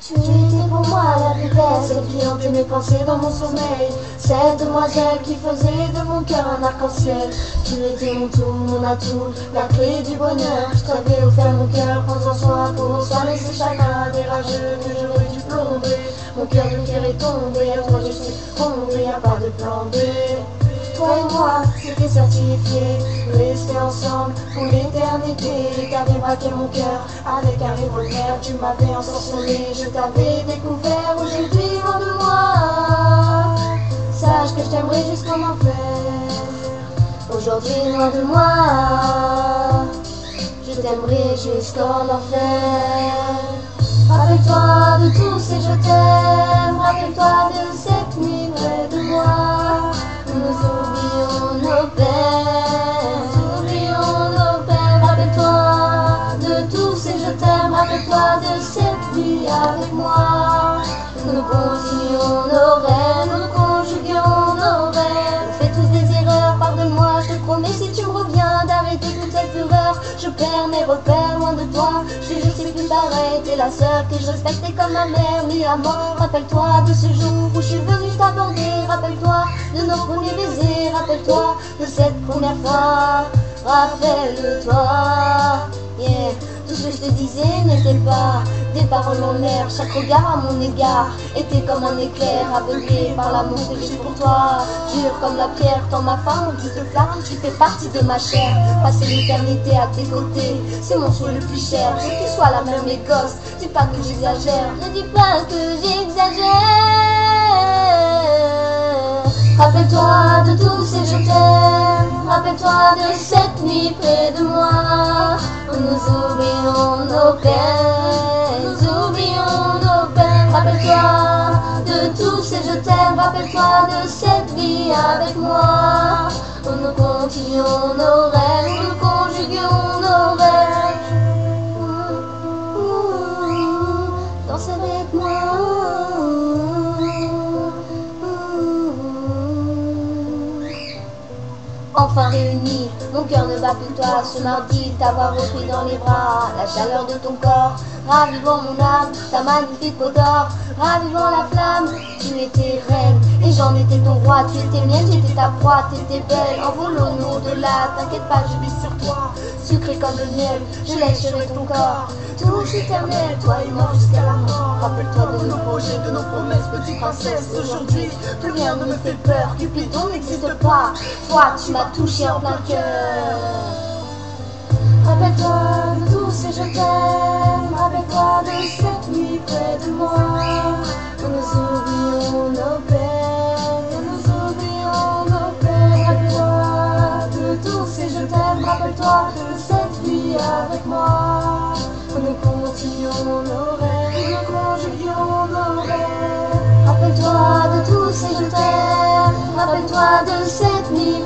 Tu étais pour moi la plus belle, celle qui hantait mes pensées dans mon sommeil. Cette demoiselle qui faisait de mon cœur un arc-en-ciel. Tu étais mon tout, mon atout, la clé du bonheur. Je t'avais offert mon cœur, prends en soin pour soigner ces chagrins des rageux que j'aurais dû plomber. Mon cœur de pierre est tombé, à toi je suis tombé, y'a pas de plan B. Toi et moi, c'était certifié, rester ensemble pour l'éternité. T'avais braqué mon cœur avec un revolver, tu m'avais ensorcelé, je t'avais découvert. Aujourd'hui, loin de moi, sache que je t'aimerai jusqu'en enfer. Aujourd'hui, loin de moi, je t'aimerai jusqu'en enfer. Rappelle-toi de tous ces je t'aime, rappelle-toi de cette nuit près de moi. Nous oublions nos peines, nous oublions nos peines. Rappelle-toi de tous ces je t'aime, rappelle-toi de cette vie avec moi. Nous continuons nos rêves, nous conjuguons nos rêves. On fait tous des erreurs, pardonne-moi, je te promets si tu me reviens d'arrêter toute cette fureur. Je perds mes repères loin de toi, je te jure c'est plus pareil. T'es la seule que je respectais comme ma mère, mis à mort. Rappelle-toi de ce jour où je suis venue t'aborder. Rappelle-toi de nos premiers baisers, rappelle-toi de cette première fois. Rappelle-toi, yeah. Tout ce que je te disais n'était pas des paroles en l'air. Chaque regard à mon égard était comme un éclair, aveuglé par l'amour que j'ai pour toi. Dur comme la pierre, tant ma femme, mon petite flamme, tu fais partie de ma chair. Passer l'éternité à tes côtés, c'est mon souhait le plus cher. Que tu sois la mère, mes gosses, dis pas que j'exagère. Ne dis pas que j'exagère. Rappelle-toi de tous ces je t'aime, rappelle-toi de cette nuit près de moi. Nous oublions nos peines, nous oublions nos peines. Rappelle-toi de tous ces je t'aime, rappelle-toi de cette vie avec moi. Nous continuons nos rêves, nous conjuguons nos rêves. Danse avec moi. Enfin réunis, mon cœur ne bat plus toi. Ce mardi, t'avoir repris dans les bras, la chaleur de ton corps, ravivant mon âme, ta magnifique odeur, ravivant la flamme. Tu étais reine et j'en étais ton roi. Tu étais mienne, j'étais ta proie. T'étais belle, envolons-nous au-delà. T'inquiète pas, je vis sur toi, sucré comme le miel, je lècherai ton corps. Touche éternel, toi et moi jusqu'à la mort. Rappelle-toi de nos projets, de nos promesses, petite princesse. Aujourd'hui, plus rien ne me fait peur. Cupidon n'existe pas, toi tu m'as touché en plein cœur. Rappelle-toi de tous ces je t'aime, rappelle-toi de cette nuit près de moi. Nous oublions nos peines, nous oublions nos peines. Rappelle-toi de tous ces je t'aime, rappelle-toi de cette vie avec moi. Nous continuons nos rêves, nous conjuguons nos rêves. Rappelle-toi de tous ces je t'aime, rappelle-toi de cette nuit.